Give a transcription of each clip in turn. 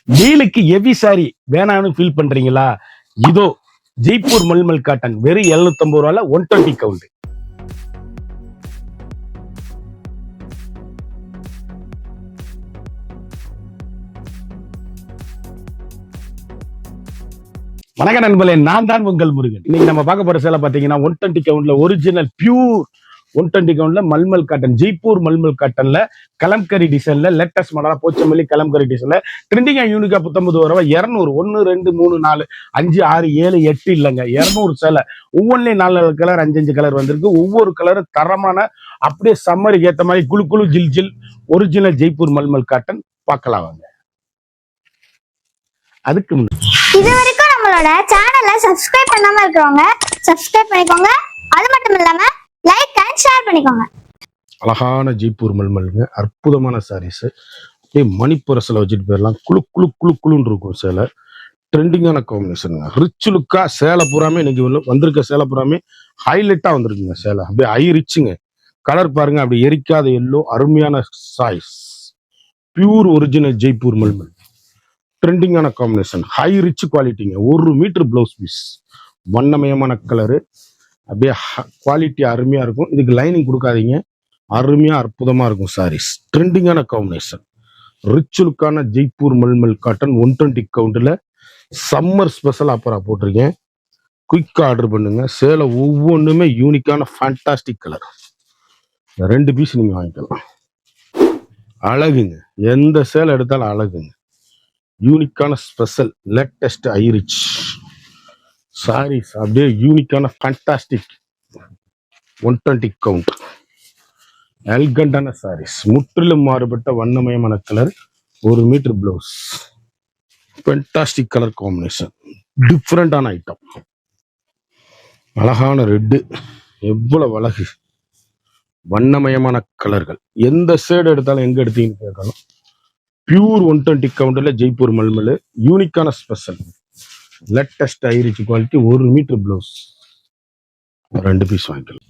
வெயிலுக்கு heavy sorry வேணாம்னு feel பண்றீங்களா? இதோ ஜெய்ப்பூர் மல்மல் காட்டன் வெறும் 750 ரூபால 120 கவுண்ட். வணக்கம் நண்பர்களே, நான் தான் உங்கள் முருகன். இன்னைக்கு நம்ம பார்க்க போற சேலை பாத்தீங்கன்னா 120 கவுண்ட்ல ஒரிஜினல் பியூர் 120 கவுண்ட்ல மல்மல் காட்டன், ஜெய்ப்பூர் மல்மல் காட்டன்ல கலம்கரி டிசைன்ல லேட்டஸ்ட் மாடலா போச்சமல்லி கலம்கரி டிசைன்ல ட்ரெண்டிங்கா யூனிக்கா 19 ரூபாய் 200 1 2 3 4 5 6 7 8 இல்லைங்க 200 சேலை. ஒவ்வொன்றிலையும் 4 கலர் 5 கலர் வந்திருக்கு. ஒவ்வொரு கலரும் தரமான அப்படியே சம்மருக்கு ஏத்த மாதிரி குளு குளு ஜில் ஜில் ஒரிஜினல் ஜெய்ப்பூர் மல்மல் காட்டன் பார்க்கலாம் வாங்க. அதுக்கு இது வரைக்கும் நம்மளோட சேனலை சப்ஸ்கிரைப் பண்ணாம இருக்கிறவங்க சப்ஸ்கிரைப் பண்ணிக்கோங்க. அது மட்டும் இல்லாம லைக் அண்ட் ஷேர் பண்ணிக்கோங்க. அழகான ஜெய்ப்பூர் மல்மல்ங்க, அற்புதமான சாரீஸ். அப்படியே மணிப்புர சேலை வச்சுட்டு போயிடலாம். குழு குழு குழு குழுன்னு இருக்கும் சேலை. ட்ரெண்டிங்கான காம்பினேஷனுங்க. ரிச் லுக்கா சேலை பூராமே இன்னைக்கு வந்திருக்க சேலை பூராமே ஹைலைட்டா வந்திருக்குங்க சேலை. அப்படியே ஹை ரிச்சுங்க. கலர் பாருங்க, அப்படி எரிக்காத எல்லோ, அருமையான choice. Pure original Jaipur mulmul. ட்ரெண்டிங்கான காம்பினேஷன், ஹை ரிச் குவாலிட்டிங்க. 1 மீட்டர் பிளவுஸ் பீஸ், வண்ணமயமான கலரு, அப்படியே குவாலிட்டி அருமையா இருக்கும். இதுக்கு லைனிங் கொடுக்காதீங்க, அருமையா அற்புதமா இருக்கும் சாரீஸ். ட்ரெண்டிங்கான காம்பினேஷன், ரிச் லுக்கான ஜெய்ப்பூர் மல்மல் காட்டன் 120 கவுண்ட்ல சம்மர் ஸ்பெஷல் ஆஃபரா போட்டிருக்கேன். குயிக்கா ஆர்டர் பண்ணுங்க. சேலை ஒவ்வொன்றுமே யூனிக்கான ஃபேண்டாஸ்டிக் கலர். 2 பீஸ் நீங்க வாங்கிக்கலாம். அழகுங்க, எந்த சேலை எடுத்தாலும் அழகுங்க. யூனிக்கான ஸ்பெஷல் லேட்டஸ்ட் ஐரிச் சாரீஸ், அப்படியே யூனிக்கான ஃபேண்டாஸ்டிக் 120 கவுண்ட் எல்கண்டான சாரீஸ். முற்றிலும் மாறுபட்ட வண்ணமயமான colour, 1 metre blouse, fantastic colour combination, டிஃப்ரெண்டான ஐட்டம். அழகான ரெட்டு, எவ்வளவு அழகு, வண்ணமயமான கலர்கள். எந்த ஷேடு எடுத்தாலும் எங்க எடுத்தீங்கன்னு கேட்கணும். பியூர் 120 கவுண்டர்ல ஜெய்ப்பூர் மல்மல், யூனிக்கான special latest high rich quality, 1 metre blouse, 2 piece வாங்கிக்கலாம்.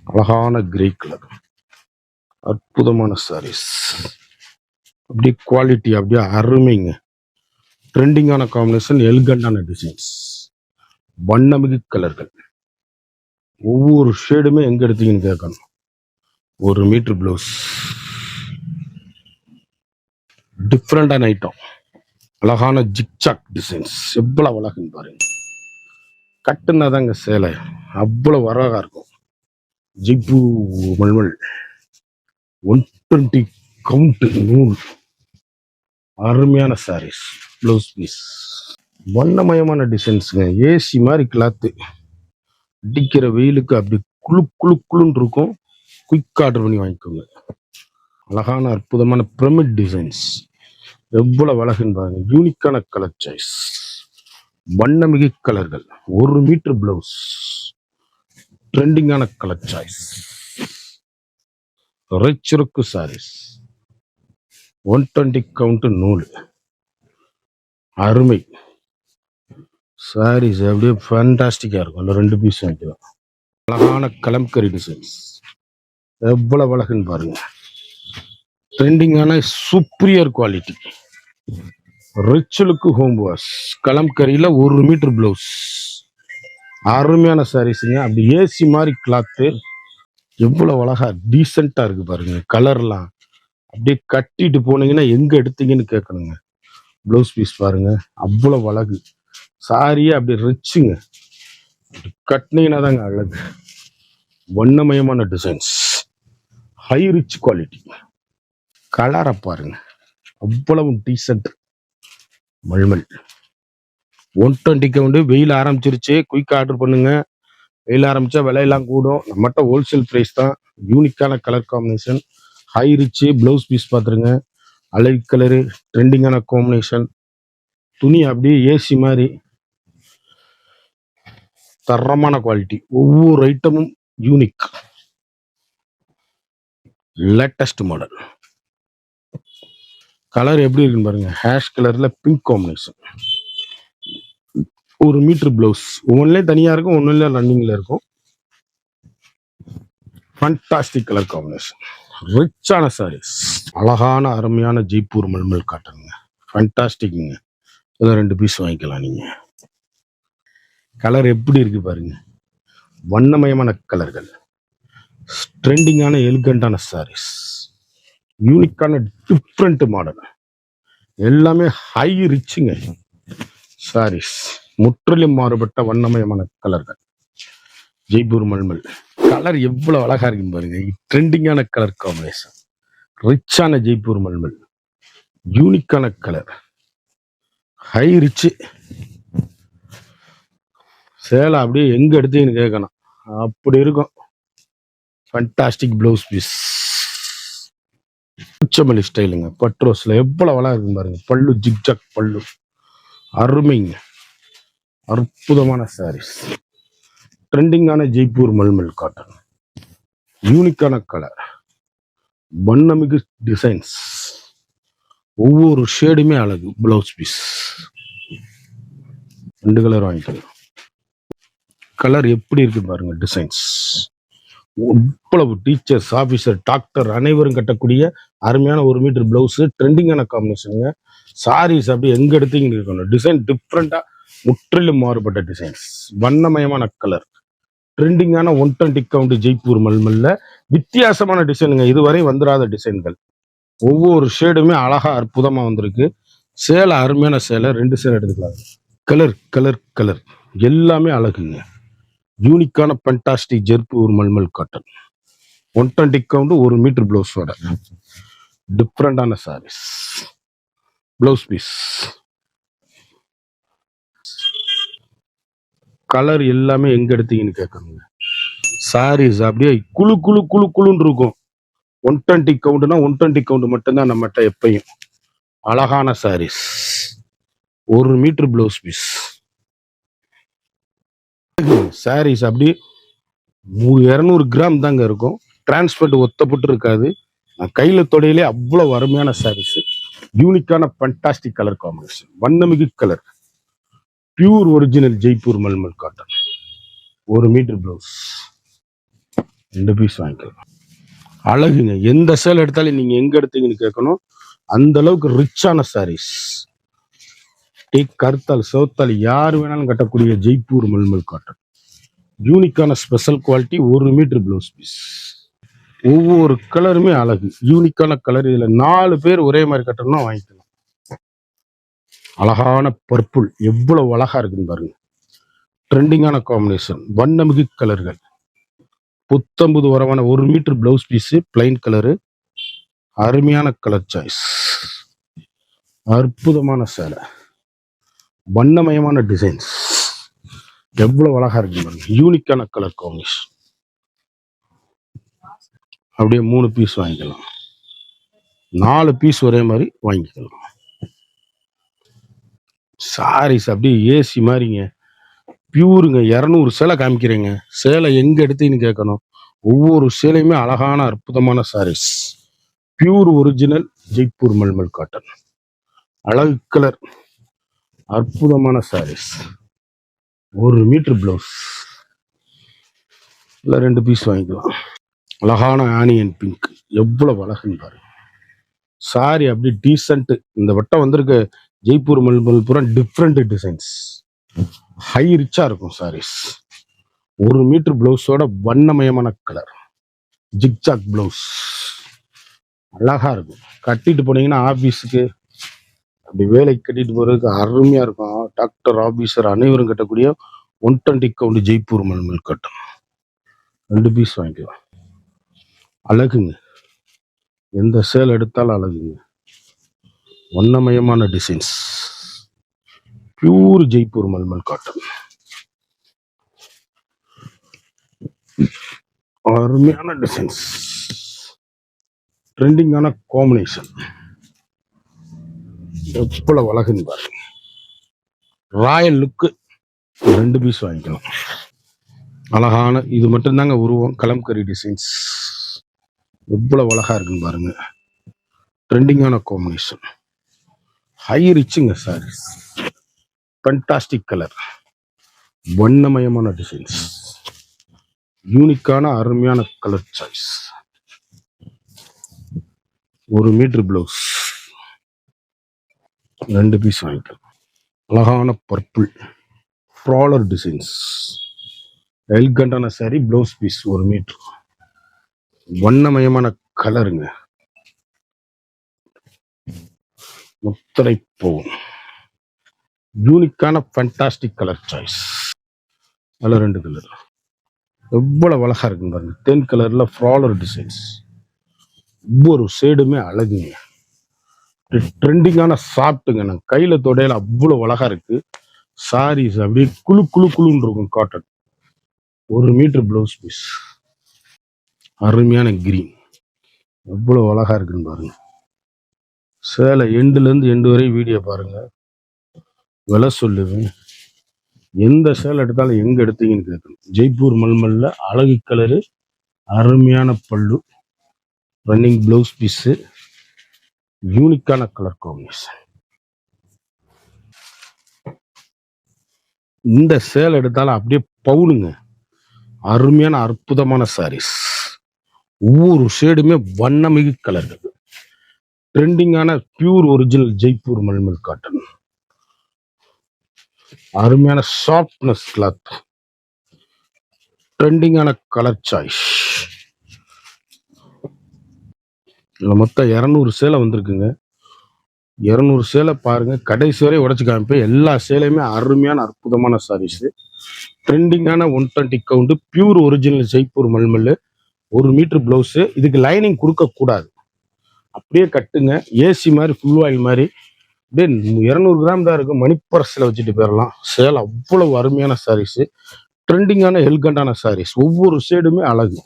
அழகான கிரே கலர், அற்புதமான சாரீஸ். அப்படியே குவாலிட்டி அப்படியே அருமைங்க. ட்ரெண்டிங்கான காம்பினேஷன், எல்கண்டான டிசைன்ஸ், வண்ணமிகு கலர்கள். ஒவ்வொரு ஷேடுமே எங்க எடுத்தீங்கன்னு கேட்கணும். 1 மீட்டர் பிளவுஸ், டிஃப்ரெண்டான ஐட்டம். அழகான ஜிக்சாக் டிசைன்ஸ், எவ்வளவு அழகுன்னு பாருங்க. கட்டுனாதாங்க சேலை அவ்வளவு அழகா இருக்கும். ஜெய்ப்பூர் மல்மல் 120 கவுண்ட் நூல், அருமையான சாரீஸ். ப்ளவுஸ் பீஸ், வண்ணமயமான டிசைன்ஸுங்க. ஏசி மாதிரி கிளாத்து, அடிக்கிற வெயிலுக்கு அப்படி குழு குழு குழுன்னு இருக்கும். குயிக் ஆர்டர் பண்ணி வாங்கிக்கோங்க. அழகான அற்புதமான பிரமிட் டிசைன்ஸ், எவ்வளவு அழகுன்னு பாருங்க. யூனிக்கான கலர் சாய்ஸ், வண்ணமிகு கலர்கள், 1 மீட்டர் பிளவுஸ், ட்ரெண்டிங்கான கலர் சாய்ஸ். ரிச்சுருக்கு சாரீஸ், 120 கவுண்ட் நூல், அருமை சாரீஸ். அப்படியே ஃபேண்டாஸ்டிக்கா இருக்கும். அந்த 2 பீஸ் வாங்கிக்கலாம். அழகான கலம்கரி டிசைன்ஸ், எவ்வளவு அழகுன்னு பாருங்க. ட்ரெண்டிங்கான superior quality, rich look home wash, கலம்கரியில 1 மீட்டர் பிளவுஸ், அருமையான சாரீஸுங்க. அப்படி ஏசி மாதிரி கிளாத்து, எவ்வளவு அழகா டீசெண்டா இருக்கு பாருங்க. கலர்லாம் அப்படியே கட்டிட்டு போனீங்கன்னா எங்க எடுத்தீங்கன்னு கேட்கணுங்க. பிளவுஸ் பீஸ் பாருங்க, அவ்வளவு அழகு. சாரியே அப்படி ரிச்சுங்க, கட்டினீங்கன்னா தாங்க அழகு. வண்ணமயமான டிசைன்ஸ், ஹை ரிச் குவாலிட்டி. கலரை பாருங்க, அவ்வளவு டீசென்ட். மல்மல் 120 கவுண்டு. வெயில் ஆரம்பிச்சிருச்சு, குயிக் ஆர்டர் பண்ணுங்க. வெயில் ஆரம்பிச்சா விலையெல்லாம் கூடும். நம்மகிட்ட ஹோல்சேல் ப்ரைஸ் தான். யூனிக்கான colour combination, high rich. Blouse piece பார்த்துருங்க, அழகு கலரு, ட்ரெண்டிங்கான காம்பினேஷன். துணி அப்படியே ஏசி மாதிரி, தரமான குவாலிட்டி. ஒவ்வொரு ஐட்டமும் யூனிக், லேட்டஸ்ட் மாடல். கலர் எப்படி இருக்குன்னு பாருங்க. ஹேஷ் கலர்ல பிங்க் காம்பினேஷன், 1 மீட்டர் பிளவுஸ். ஒவ்வொன்றுலேயே தனியா இருக்கும், ஒன்றுல ரன்னிங்ல இருக்கும். ஃபண்டாஸ்டிக் கலர் காம்பினேஷன், ரிச்சான சாரீஸ். அழகான அருமையான ஜெய்ப்பூர் மல்மல் காட்டனுங்க. ஃபண்டாஸ்டிக்குங்க. இதில் 2 பீஸ் வாங்கிக்கலாம் நீங்கள். கலர் எப்படி இருக்கு பாருங்க, வண்ணமயமான கலர்கள், ட்ரெண்டிங்கான எலிகண்டான சாரீஸ், யூனிக்கான டிஃப்ரெண்ட் மாடல், எல்லாமே ஹை ரிச்சுங்க சாரீஸ், முற்றிலும் மாறுபட்ட வண்ணமயமான கலர்கள். ஜெய்ப்பூர் மல்மல் கலர் எவ்வளவு அழகா இருக்கு பாருங்க, ட்ரெண்டிங்கான கலர் காம்பினேஷன், ரிச்சான ஜெய்ப்பூர் மல்மல், யூனிக்கான கலர், ஹை ரிச்சு. சேலை அப்படியே எங்க எடுத்தீங்கன்னு கேட்கணும், அப்படி இருக்கும். ஃபண்டாஸ்டிக் பிளவுஸ் பீஸ், உச்சமல்லி ஸ்டைலுங்க, பட்ரோஸ்ல எவ்வளவு அழகா இருக்கு பாருங்க. பல்லு ஜிக்ஜாக் பல்லு, அருமைங்க, அற்புதமான சாரீஸ், ட்ரெண்டிங்கான ஜெய்ப்பூர் மல்மல் காட்டன், யூனிக்கான கலர், வண்ணமிகு டிசைன்ஸ், ஒவ்வொரு ஷேடுமே அழகு. பிளவுஸ் பீஸ் 2 கலர் வாங்கிக்கலாம். கலர் எப்படி இருக்கு பாருங்க, டிசைன்ஸ், இவ்வளவு டீச்சர்ஸ், ஆபீசர், டாக்டர் அனைவரும் கட்டக்கூடிய அருமையான 1 மீட்டர் பிளவுஸ், ட்ரெண்டிங்கான காம்பினேஷனுங்க. சாரீஸ் அப்படி எங்க எடுத்தீங்கன்னு இருக்கணும், டிசைன் டிஃப்ரெண்டா, முற்றிலும் மாறுபட்ட டிசைன்ஸ், வண்ணமயமான கலர், ட்ரெண்டிங்கான 120 கவுண்ட் ஜெய்ப்பூர் மல்மல்ல வித்தியாசமான டிசைனுங்க, இதுவரை வந்துடாத டிசைன்கள். ஒவ்வொரு ஷேடுமே அழகா அற்புதமா வந்திருக்கு. சேலை அருமையான சேலை, 2 சேலை எடுத்துக்கலாம். கலர் கலர் கலர் எல்லாமே அழகுங்க. யூனிக்கான fantastic Jaipur mulmul cotton, 120 count 1 metre பிளவுஸோட டிஃப்ரெண்டான சாரீஸ். பிளவுஸ் பீஸ் கலர் எல்லாமே எங்க எடுத்தீங்கன்னு கேட்கணுங்க. சாரீஸ் அப்படியே குழு குழு குழு குழுன்னு இருக்கும். 120 கவுண்ட்னா 120 கவுண்ட் மட்டும்தான் நம்மகிட்ட எப்பயும். அழகான sarees, 1 metre blouse piece. Sarees அப்படி 200 கிராம் தாங்க இருக்கும். டிரான்ஸ்போர்ட் ஒத்தப்பட்டு இருக்காது. நான் கையில தொடையிலே அவ்வளவு அருமையான சாரீஸ், யூனிக்கான ஃபண்டாஸ்டிக் கலர் காம்பினேஷன், வண்ணமிகு colour, pure original Jaipur mulmul cotton, 1 metre blouse, 2 piece வாங்கிக்கலாம். அழகுங்க, எந்த சேலை எடுத்தாலும் நீங்க எங்க எடுத்தீங்கன்னு கேட்கணும், அந்த அளவுக்கு ரிச்சான சாரீஸ். கருத்தால் சோத்தால் யார் வேணாலும் கட்டக்கூடிய ஜெய்ப்பூர் மல்மல் காட்டன், யூனிக்கான special quality, 1 metre blouse piece. ஒவ்வொரு கலருமே அழகு, யூனிக்கான கலர். இதுல 4 பேர் ஒரே மாதிரி கட்டணும்னா வாங்கிக்கலாம். அழகான பர்பிள் எவ்வளவு அழகா இருக்குன்னு பாருங்க, ட்ரெண்டிங்கான காம்பினேஷன், வண்ணமிகு கலர்கள், புத்தம்புது வரவான 1 metre blouse piece, plain colour, அருமையான கலர் சாய்ஸ், அற்புதமான சேலை, வண்ணமயமான டிசைன்ஸ், எவ்வளவு அழகா இருக்கு பாருங்க, யூனிக்கான கலர் காம்பினேஷன். அப்படியே 3 பீஸ் வாங்கிக்கலாம். 4 பீஸ் ஒரே மாதிரி வாங்கிக்கலாம். சாரீஸ் அப்படியே ஏசி மாதிரிங்க, பியூருங்க. 200 சேலை காமிக்கிறேங்க. சேலை எங்க எடுத்தீங்கன்னு கேட்கணும். ஒவ்வொரு சேலையுமே அழகான அற்புதமான saris, pure original Jaipur mulmul cotton, அழகு கலர், அற்புதமான சாரீஸ், 1 மீட்டர் பிளவுஸ். இல்லை 2 பீஸ் வாங்கிக்கலாம். அழகான ஆனியன் பிங்க் எவ்வளவு அழகுன்னு பாருங்க. சாரி அப்படி டீசென்ட். இந்த வட்டம் வந்திருக்க ஜெய்ப்பூர் மல்மல் பூரா டிஃப்ரெண்ட் டிசைன்ஸ், ஹை ரிச்சா இருக்கும் சாரீஸ். 1 மீட்டர் பிளவுஸோட வண்ணமயமான கலர், ஜிக்ஜாக் பிளவுஸ், அழகா இருக்கும். கட்டிட்டு போனீங்கன்னா ஆபீஸுக்கு, அப்படி வேலைக்கு கட்டிட்டு போறதுக்கு அருமையா இருக்கும். டாக்டர், ஆபீசர் அனைவரும் கட்டக்கூடிய 120 கவுண்ட் ஜெய்ப்பூர் மல்மல் கட்டும். 2 பீஸ் வாங்கிக்கலாம். அழகுங்க, எந்த சேல் எடுத்தாலும் அழகுங்க. வண்ணமயமான designs, pure Jaipur mulmul cotton, அருமையான டிசைன்ஸ், ட்ரெண்டிங்கான காம்பினேஷன், எவ்வளவு அழகுன்னு பாருங்க. ராயல் லுக்கு. 2 பீஸ் வாங்கிக்கலாம். அழகான இது மட்டும்தாங்க உருவம், கலம்கரி டிசைன்ஸ், எவ்வளவு அழகா இருக்குன்னு பாருங்க. ட்ரெண்டிங்கான காம்பினேஷன், ஹை ரிச்சுங்க சாரீஸ், ஃபண்டாஸ்டிக் கலர், வண்ணமயமான டிசைன்ஸ், யூனிக்கான அருமையான colour choice, 1 metre blouse, 2 piece வாங்கிக்கலாம். அழகான பர்பிள் ஃப்ராலர் டிசைன்ஸ் எல்கண்டான சாரி, ப்ளவுஸ் பீஸ் 1 மீட்டர். வண்ணமயமான கலருங்க, முத்திரை போகும். யூனிக்கான ஃபேண்டாஸ்டிக் கலர் சாய்ஸ். அதில் 2 கலர் எவ்வளவு அழகா இருக்குன்னு பாருங்க. தேன் கலர்ல ஃப்ராலர் டிசைன்ஸ், ஒவ்வொரு ஷேடுமே அழகுங்க. ட்ரெண்டிங்கான சாப்பிட்டுங்க, நான் கையில தொடையில அவ்வளவு அழகா இருக்கு. சாரீஸ் அப்படியே குழு குழு குழுன்னு இருக்கும். Cotton 1 metre blouse piece. அருமையான கிரீன், எவ்வளவு அழகா இருக்குன்னு பாருங்க. சேலை எண்டுல இருந்து எண்டு வரை வீடியோ பாருங்க. விலை சொல்லுவேன். எந்த சேலை எடுத்தாலும் எங்க எடுத்தீங்கன்னு கேட்கணும். ஜெய்ப்பூர் மல்மல்ல அழகு கலரு, அருமையான பல்லு, ரன்னிங் ப்ளவுஸ் பீஸு, யூனிக்கான கலர் காம்பினேஷன். இந்த சேலை எடுத்தாலும் அப்படியே பவுனுங்க. அருமையான அற்புதமான சாரீஸ், ஒவ்வொரு ஷேடுமே வண்ணமிகு கலர்கள். ட்ரெண்டிங்கான pure original Jaipur mulmul cotton. அருமையான சாஃப்ட்னஸ் கிளாத், ட்ரெண்டிங்கான கலர் சாய்ஸ். இதில் மொத்தம் 200 சேலை வந்திருக்குங்க. 200 சேலை பாருங்க, கடைசி வரை உடச்சு காமிப்பேன். எல்லா சேலையுமே அருமையான அற்புதமான சாரீஸ். ட்ரெண்டிங்கான 120 count pure original Jaipur mulmul, 1 metre blouse. இதுக்கு லைனிங் கொடுக்க கூடாது, அப்படியே கட்டுங்க. ஏசி மாதிரி, ஃபுல் ஆயில் மாதிரி, அப்படியே 200 கிராம் தான் இருக்கும். மணிப்பரசில் வச்சுட்டு போயிடலாம். சேலை அவ்வளவு அருமையான சாரீஸ், ட்ரெண்டிங்கான எல்கண்டான சாரீஸ். ஒவ்வொரு ஷேடுமே அழகு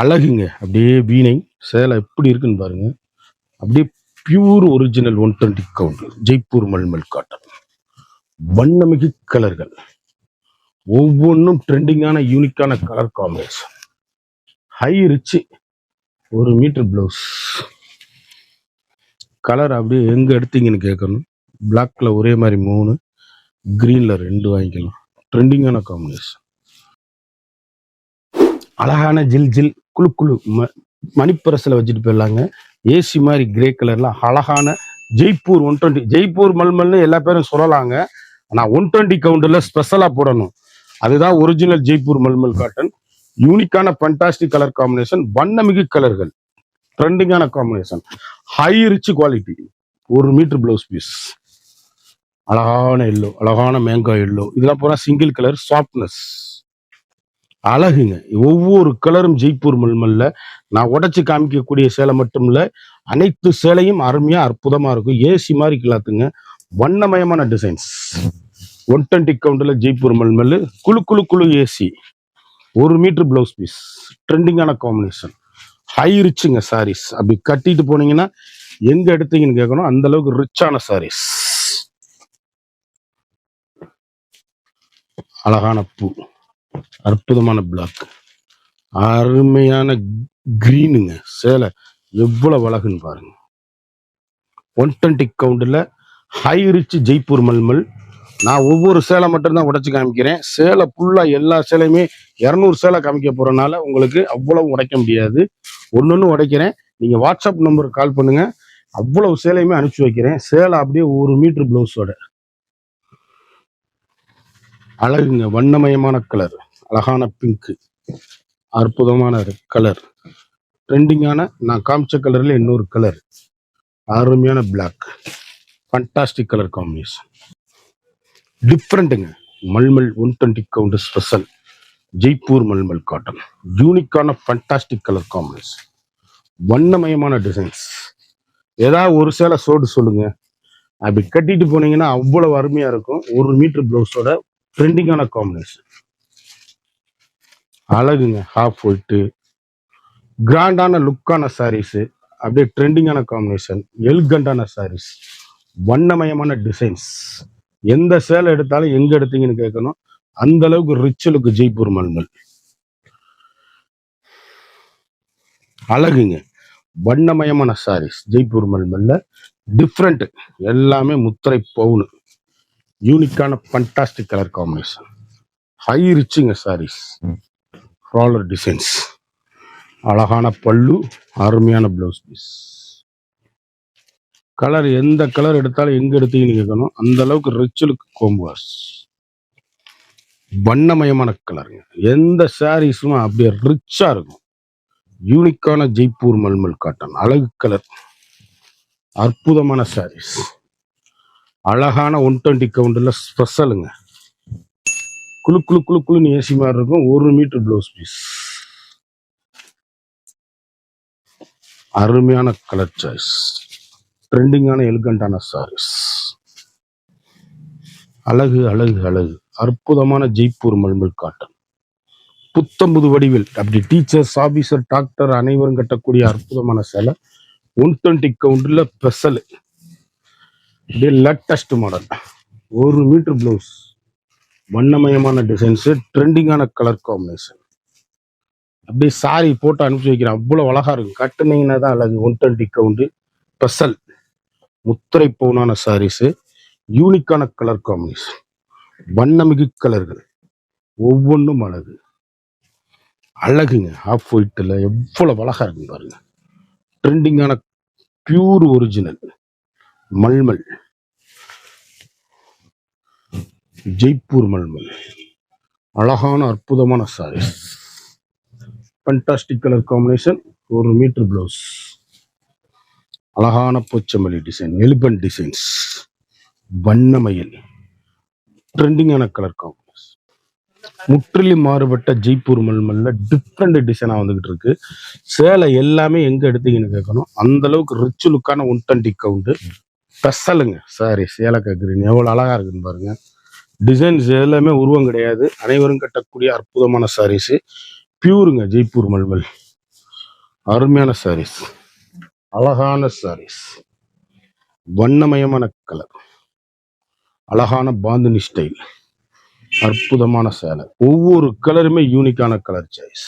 அழகுங்க. அப்படியே வீணை சேலை எப்படி இருக்குன்னு பாருங்க. அப்படியே pure original 120 count Jaipur mulmul cotton. வண்ணமிகு கலர்கள், ஒவ்வொன்றும் ட்ரெண்டிங்கான யூனிக்கான colour combination. High rich 1 metre blouse. Colour அப்படியே எங்க எடுத்தீங்கன்னு கேட்கணும். பிளாக்ல ஒரே மாதிரி 3, கிரீன்ல 2 வாங்கிக்கலாம். ட்ரெண்டிங்கான காம்பினேஷன். அழகான ஜில் ஜில் குழு குழு மணிப்பரசில் வச்சுட்டு போயிடலாங்க. ஏசி மாதிரி கிரே கலர்ல அழகான ஜெய்ப்பூர் 120. ஜெய்ப்பூர் மல்மல்னு எல்லா பேரும் சொல்லலாங்க, ஆனா 120 கவுண்டர்ல ஸ்பெஷலா போடணும். அதுதான் ஒரிஜினல் ஜெய்ப்பூர் மல்மல் காட்டன். யூனிக்கான ஃபேண்டாஸ்டிக் கலர் காம்பினேஷன், வண்ணமிகு கலர்கள், ட்ரெண்டிங்கான combination, high rich quality. 1 metre blouse piece. அழகான எல்லோ, அழகான மேங்கோ எல்லோ. இதெல்லாம் பூரா சிங்கிள் கலர், சாஃப்ட்னஸ், அழகுங்க. ஒவ்வொரு கலரும் ஜெய்ப்பூர் மல்மல்ல. நான் உடைச்சு காமிக்கக்கூடிய சேலை மட்டும் இல்ல, அனைத்து சேலையும் அருமையா அற்புதமா இருக்கும். ஏசி மாதிரி கிளாத்துங்க, வண்ணமயமான டிசைன்ஸ். 120 கவுண்டர்ல ஜெய்ப்பூர் மல்மல், குழு குழு குழு ஏசி, 1 மீட்டர் பிளவுஸ் பீஸ். ட்ரெண்டிங்கான காம்பினேஷன், ஹை ரிச்சுங்க சாரீஸ். அப்படி கட்டிட்டு போனீங்கன்னா எங்க எடுத்தீங்கன்னு கேட்கணும். அந்த அளவுக்கு ரிச்சான சாரீஸ். அழகான பூ, அற்புதமான பிளாக், அருமையான கிரீனுங்க. சேலை எவ்வளவு அழகுன்னு பாருங்க. 120 கவுண்டில் ஹை ரிச் ஜெய்ப்பூர் மல்மல். நான் ஒவ்வொரு சேலை மட்டும்தான் உடைச்சு காமிக்கிறேன். சேலை ஃபுல்லா எல்லா சேலையுமே 200 சேலை காமிக்க போறதுனால உங்களுக்கு அவ்வளவு உடைக்க முடியாது. ஒன்னொன்னு உடைக்கிறேன். நீங்க வாட்ஸ்அப் நம்பருக்கு கால் பண்ணுங்க, அவ்வளவு சேலையுமே அனுப்பிச்சு வைக்கிறேன். சேலை அப்படியே 1 மீட்டர் பிளவுஸோட அழகுங்க. வண்ணமயமான கலர், அழகான பிங்க், அற்புதமான கலர், ட்ரெண்டிங்கான நான் காமிச்ச கலர்ல இன்னொரு கலர், அருமையான பிளாக், ஃபண்டாஸ்டிக் கலர் காம்பினேஷன். டிஃப்ரெண்ட்டுங்க. Mulmul 120 count special Jaipur mulmul cotton. யூனிக்கான ஃபண்டாஸ்டிக் கலர் காம்பினேஷன், வண்ணமயமான டிசைன்ஸ். ஏதாவது ஒரு சேலை சோடு சொல்லுங்க, அப்படி கட்டிட்டு போனீங்கன்னா அவ்வளவு அருமையா இருக்கும். 1 மீட்டர் பிளவுஸோட ட்ரெண்டிங்கான காம்பினேஷன், அழகுங்க. ஹாஃப் ஒயிட்டு, கிராண்டான லுக்கான சாரீஸ், அப்படியே ட்ரெண்டிங்கான காம்பினேஷன், எல்கண்டான சாரீஸ், வண்ணமயமான டிசைன்ஸ். எந்த சேலை எடுத்தாலும் எங்க எடுத்தீங்கன்னு கேட்கணும். அந்த அளவுக்கு ரிச் லுக் ஜெய்ப்பூர் மல்மல். அழகுங்க. வண்ணமயமான சாரீஸ் ஜெய்ப்பூர் மல்மல்ல. டிஃப்ரெண்ட், எல்லாமே முத்திரை பவுனு, யூனிக்கான ஃபண்டாஸ்டிக் கலர் காம்பினேஷன், ஹை ரிச்சுங்க சாரீஸ், ஃப்ராலர் டிசைன்ஸ், அழகான பல்லு, அருமையான பிளவுஸ் பீஸ். கலர் எந்த கலர் எடுத்தாலும் எங்க எடுத்தீங்கன்னு கேட்கணும். அந்த அளவுக்கு ரிச் லுக் கோம்புவாஸ். வண்ணமயமான கலருங்க. எந்த சாரீஸும் அப்படியே ரிச்சா இருக்கும். யூனிக்கான ஜெய்ப்பூர் மல்மல் காட்டன் அழகு கலர், அற்புதமான சாரீஸ். அழகான 120 கவுண்டர்ல ஸ்பெஷலுங்க. குளு குளு குளு குளுன்னு ஏசி மாதிரி இருக்கும். 1 மீட்டர் ப்ளவுஸ் பீஸ். அருமையான கலர் சாய்ஸ். ட்ரெண்டிங்கான எலிகண்டான சாரீஸ். அழகு அழகு அழகு. அற்புதமான ஜெய்ப்பூர் மல்மல் காட்டன். புத்தம்புது வடிவில் அப்படி டீச்சர்ஸ், ஆபீசர், டாக்டர் அனைவரும் கட்டக்கூடிய அற்புதமான சேலை. 120 கவுண்டர்ல ஸ்பெஷல். அப்படியே லேட்டஸ்ட் மாடல். 1 metre blouse. வண்ணமயமான டிசைன்ஸ், ட்ரெண்டிங்கான கலர் காம்பினேஷன். அப்படியே சாரி போட்டு அனுப்பிச்சு வைக்கிறேன். அவ்வளவு அழகா இருக்கும். கட்டுனீங்கன்னா தான் அழகு. 120 கவுண்டு ஸ்பெஷல். முத்திரை பவுனான சாரீஸ். யூனிக்கான கலர் காம்பினேஷன். வண்ணமிகு கலர்கள். ஒவ்வொன்றும் அழகு. அழகுங்க. ஆஃப் ஒயிட்ல எவ்வளவு அழகா இருக்கு பாருங்க. ட்ரெண்டிங்கான பியூர் ஒரிஜினல் மல்மல். ஜெய்ப்பூர் மல்மல். அழகான அற்புதமான saris. Fantastic colour combination. 1 metre blouse. அழகான போச்சமல்லி டிசைன், எலிபென்ட் டிசைன்ஸ், வண்ணமயில். ட்ரெண்டிங்கான கலர் காம்பினேஷன். முற்றிலும் மாறுபட்ட ஜெய்ப்பூர் மல்மல்ல டிஃப்ரெண்ட் டிசைனா வந்துகிட்டு இருக்கு. சேலை எல்லாமே எங்க எடுத்தீங்கன்னு கேட்கணும். அந்த அளவுக்கு ரிச் லுக்கான 120 கவுண்டு ஸ்பெஷலுங்க. சாரி சேலக்கா கிரீன் எவ்வளவு அழகா இருக்குன்னு பாருங்க. டிசைன்ஸ் எல்லாமே உருவம் கிடையாது. அனைவரும் கட்டக்கூடிய அற்புதமான சாரீஸ். பியூருங்க ஜெய்ப்பூர் மல்மல். அருமையான சாரீஸ். அழகான சாரீஸ். வண்ணமயமான கலர். அழகான பாந்தினி ஸ்டைல். அற்புதமான சேலை. ஒவ்வொரு கலருமே யூனிக்கான கலர் சாய்ஸ்.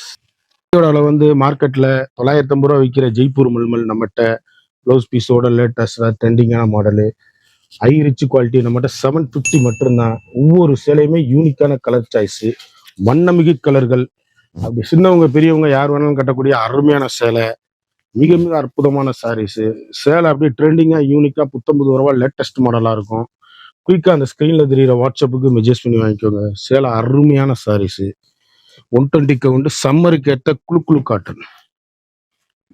வந்து மார்க்கெட்ல 950 ரூபா விற்கிற ஜெய்ப்பூர் மல்மல் நம்மகிட்ட ப்ளவுஸ் பீஸோட லேட்டஸ்டா ட்ரெண்டிங்கான மாடலு, ஹை ரிச் குவாலிட்டி நம்மகிட்ட 750 மட்டும்தான். ஒவ்வொரு சேலையுமே யூனிக்கான கலர் சாய்ஸ். வண்ணமிகு கலர்கள். அப்படி சின்னவங்க பெரியவங்க யார் வேணாலும் கட்டக்கூடிய அருமையான சேலை. மிக மிக அற்புதமான சாரீஸ். சேலை அப்படியே ட்ரெண்டிங்கா யூனிக்கா புத்தம்பது ரூபா லேட்டஸ்ட் மாடலா இருக்கும். குயிக்கா அந்த ஸ்கிரீன்ல தெரியுற வாட்ஸ்அப்புக்கு மெசேஜ் பண்ணி வாங்கிக்கோங்க. சேலை அருமையான சாரீஸ். 120 கவுண்டு சம்மருக்கு ஏற்ற குளு குளு காட்டன்.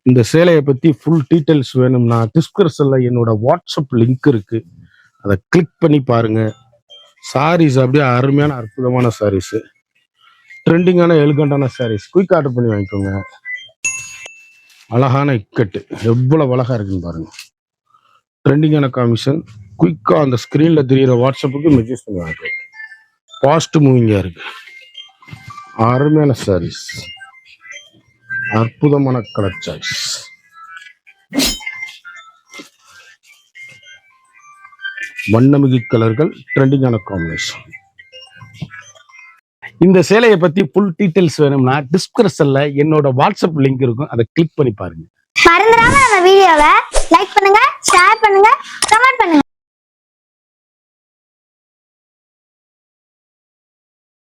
இந்த சேலையை பத்தி ஃபுல் டீட்டெயில்ஸ் வேணும்னா டிஸ்கிரிப்ஷன்ல என்னோட வாட்ஸ்அப் லிங்க் இருக்கு. அதை கிளிக் பண்ணி பாருங்க. சாரீஸ் அப்படியே அருமையான அற்புதமான சாரீஸ். ட்ரெண்டிங்கான எலிகண்டான சாரீஸ். குயிக் ஆர்டர் பண்ணி வாங்கிக்கோங்க. அழகான இக்கட்டு எவ்வளவு அழகா இருக்குன்னு பாருங்க. ட்ரெண்டிங்கான காமிஷன். குயிக்கா அந்த ஸ்கிரீன்ல தெரியுற வாட்ஸ்அப்புக்கு மெசேஜ் பண்ணி வாங்கிக்கோங்க. ஃபாஸ்ட் மூவிங்கா இருக்கு. அருமையான சாரீஸ். அற்புதமான கலர் சாய்ஸ். வண்ணமிகு கலர்கள். ட்ரெண்டிங்கான காம்பினேஷன். இந்த சேலையை பத்தி ஃபுல் டீடைல்ஸ் வேணும்னா டிஸ்கிரிப்ஷன்ல என்னோட வாட்ஸ்அப் லிங்க் இருக்கும். அதை கிளிக் பண்ணி பாருங்க. மறந்துடாம நம்ம வீடியோவை லைக் பண்ணுங்க, ஷேர் பண்ணுங்க, கமெண்ட் பண்ணுங்க.